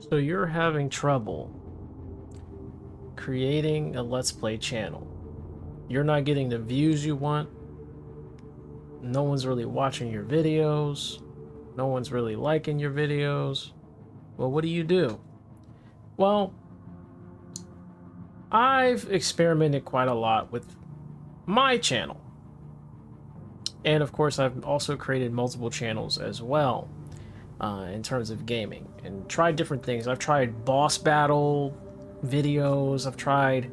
So you're having trouble creating a Let's Play channel. You're not getting the views you want. No one's really watching your videos. No one's really liking your videos. Well, what do you do? Well, I've experimented quite a lot with my channel. And of course, I've also created multiple channels as well in terms of gaming and tried different things. I've tried boss battle videos. I've tried,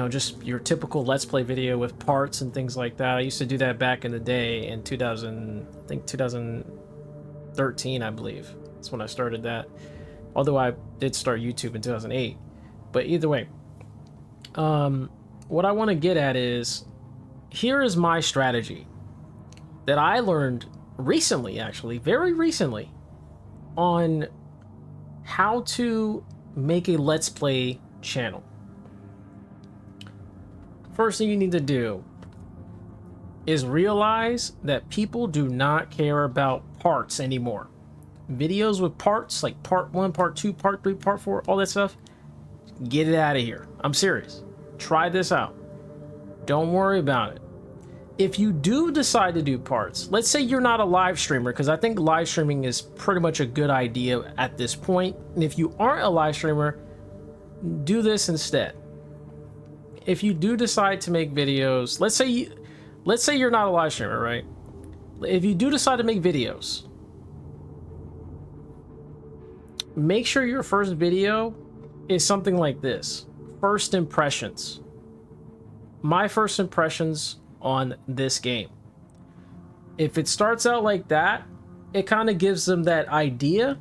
just your typical Let's Play video with parts and things like that. I used to do that back in the day in 2013, I believe. That's when I started that. Although I did start YouTube in 2008. But either way, what I want to get at is, here is my strategy that I learned recently, actually, very recently, on how to make a Let's Play channel. First thing you need to do is realize that people do not care about parts anymore. Videos with parts, like part 1, part 2, part 3, part 4, all that stuff, get it out of here. I'm serious. Try this out. Don't worry about it. If you do decide to do parts, let's say you're not a live streamer, because I think live streaming is pretty much a good idea at this point. And if you aren't a live streamer, do this instead. If you do decide to make videos, let's say you're not a live streamer, right? If you do decide to make videos, make sure your first video is something like this. First impressions. My first impressions on this game. If it starts out like that, it kind of gives them that idea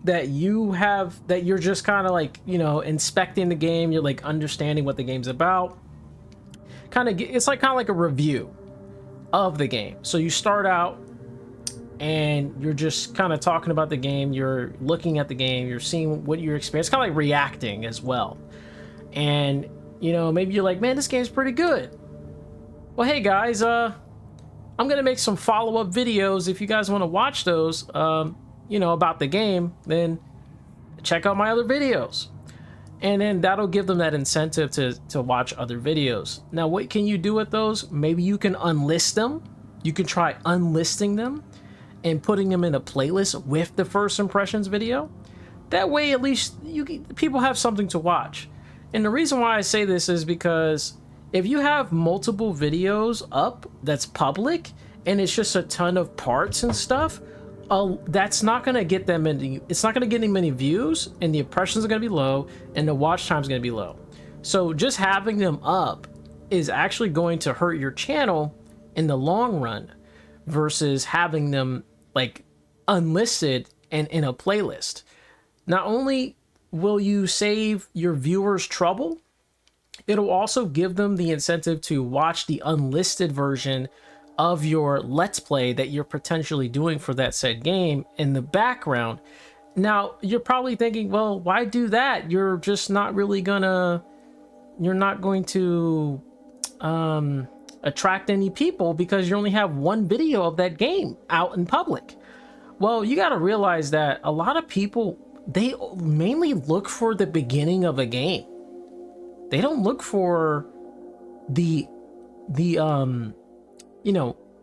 that you're just kind of like, inspecting the game. You're like understanding what the game's about. It's like kind of like a review of the game. So you start out and you're just kind of talking about the game. You're looking at the game. You're seeing what you're experiencing. It's kind of like reacting as well. And, maybe you're like, man, this game's pretty good. Well, hey guys, I'm gonna make some follow-up videos. If you guys want to watch those, about the game, then check out my other videos. And then that'll give them that incentive to watch other videos. Now, what can you do with those? Maybe you can unlist them. You can try unlisting them and putting them in a playlist with the first impressions video. That way, at least people have something to watch. And the reason why I say this is because if you have multiple videos up that's public and it's just a ton of parts and stuff, that's not going to get them it's not going to get any many views, and the impressions are going to be low and the watch time is going to be low. So just having them up is actually going to hurt your channel in the long run versus having them like unlisted and in a playlist. Not only will you save your viewers trouble, it'll also give them the incentive to watch the unlisted version of your Let's Play that you're potentially doing for that said game in the background. Now, you're probably thinking, well, why do that? You're not going to attract any people because you only have one video of that game out in public. Well, you got to realize that a lot of people, they mainly look for the beginning of a game. They don't look for the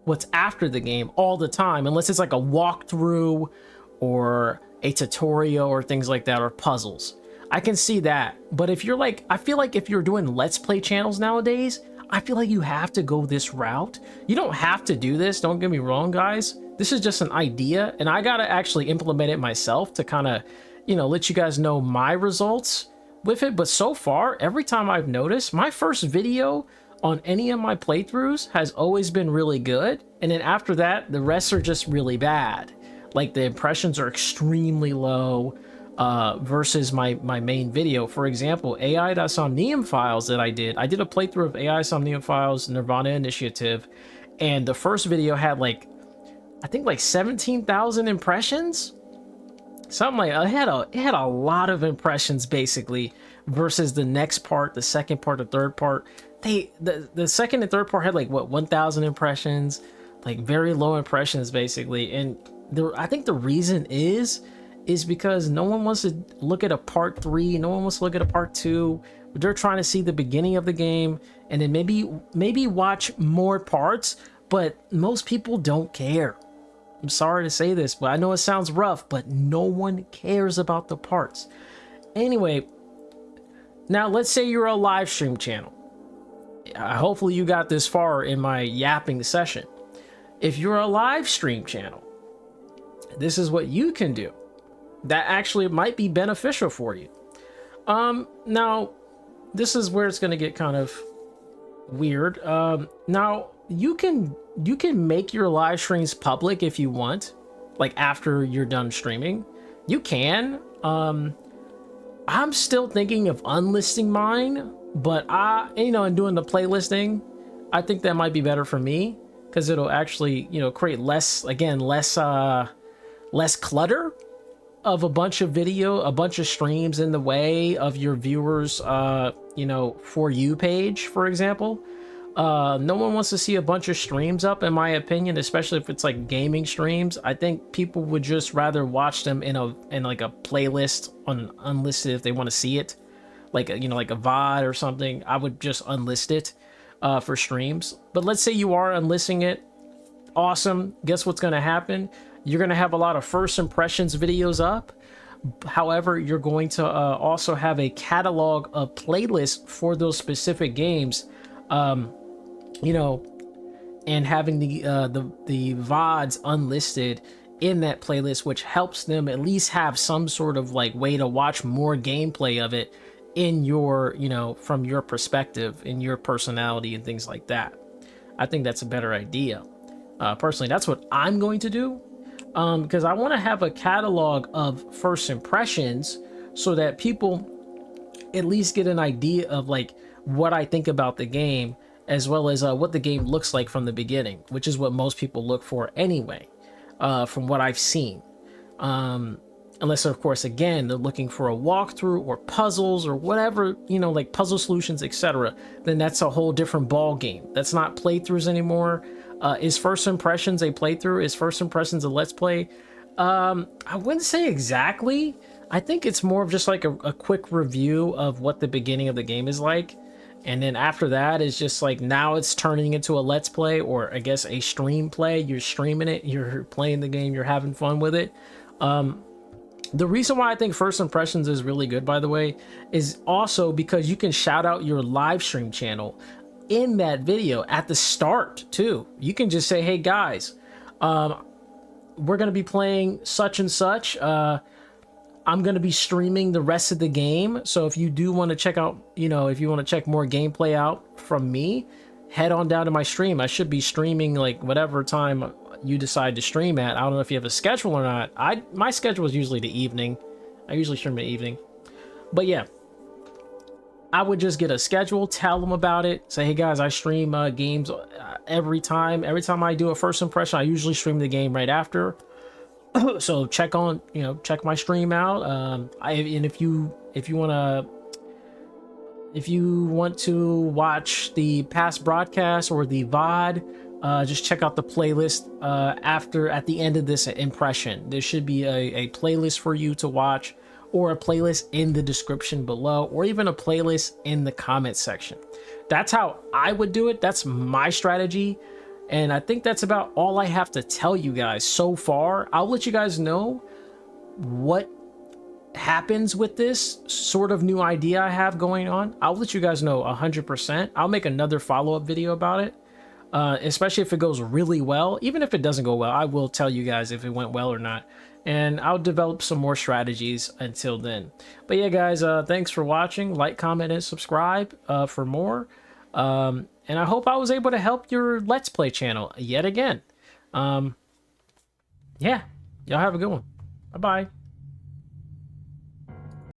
what's after the game all the time, unless it's like a walkthrough or a tutorial or things like that, or puzzles. I can see that. But if you're like, I feel like if you're doing Let's Play channels nowadays, I feel like you have to go this route. You don't have to do this, don't get me wrong, guys. This is just an idea, and I gotta actually implement it myself to kind of, let you guys know my results with it. But so far, every time I've noticed, my first video on any of my playthroughs has always been really good, and then after that the rest are just really bad. Like the impressions are extremely low versus my main video. For example, AI.Somnium Files that I did a playthrough of AI.Somnium Files Nirvana Initiative, and the first video had I think 17,000 impressions. Something like it had a lot of impressions basically, versus the next part, the second part, the third part. The second and third part had 1,000 impressions, very low impressions basically. And I think the reason is is because no one wants to look at a part 3, no one wants to look at a part 2. They're trying to see the beginning of the game and then maybe watch more parts, but most people don't care. I'm sorry to say this, but I know it sounds rough, but no one cares about the parts. Anyway, now let's say you're a live stream channel. Hopefully you got this far in my yapping session. If you're a live stream channel, this is what you can do that actually might be beneficial for you. Now this is where it's going to get kind of weird. Now you can make your live streams public if you want, like after you're done streaming. You can. I'm still thinking of unlisting mine, but and doing the playlisting, I think that might be better for me because it'll actually, create less clutter of a bunch of streams in the way of your viewers, For You page, for example. No one wants to see a bunch of streams up, in my opinion, especially if it's like gaming streams. I think people would just rather watch them in like a playlist on unlisted if they want to see it, like a VOD or something. I would just unlist it for streams. But let's say you are unlisting it. Awesome. Guess what's going to happen? You're going to have a lot of first impressions videos up. However, you're going to also have a catalog of playlists for those specific games. And having the VODs unlisted in that playlist, which helps them at least have some sort of like way to watch more gameplay of it in your, from your perspective, in your personality and things like that. I think that's a better idea. Personally, that's what I'm going to do, because I want to have a catalog of first impressions so that people at least get an idea of like what I think about the game, as well as what the game looks like from the beginning, which is what most people look for anyway, from what I've seen. Unless, of course, again, they're looking for a walkthrough or puzzles or whatever, like puzzle solutions, etc. Then that's a whole different ball game. That's not playthroughs anymore. Is First Impressions a playthrough? Is First Impressions a Let's Play? I wouldn't say exactly. I think it's more of just like a quick review of what the beginning of the game is like. And then after that is just like, now it's turning into a Let's Play, or I guess a stream play. You're streaming it, you're playing the game, you're having fun with it. The reason why I think First Impressions is really good, by the way, is also because you can shout out your live stream channel in that video at the start too. You can just say, hey guys, we're going to be playing such and such. I'm going to be streaming the rest of the game. So if you do want to check out, if you want to check more gameplay out from me, head on down to my stream. I should be streaming like whatever time you decide to stream at. I don't know if you have a schedule or not. My schedule is usually the evening. I usually stream in the evening. But yeah, I would just get a schedule, tell them about it, say, hey guys, I stream games every time. Every time I do a first impression, I usually stream the game right after. So check my stream out. And if you want to watch the past broadcast or the VOD, just check out the playlist at the end of this impression. There should be a playlist for you to watch, or a playlist in the description below, or even a playlist in the comment section. That's how I would do it. That's my strategy. And I think that's about all I have to tell you guys so far. I'll let you guys know what happens with this sort of new idea I have going on. I'll let you guys know 100%. I'll make another follow-up video about it, especially if it goes really well. Even if it doesn't go well, I will tell you guys if it went well or not. And I'll develop some more strategies until then. But yeah, guys, thanks for watching. Like, comment, and subscribe for more. And I hope I was able to help your Let's Play channel yet again. Yeah, y'all have a good one. Bye-bye.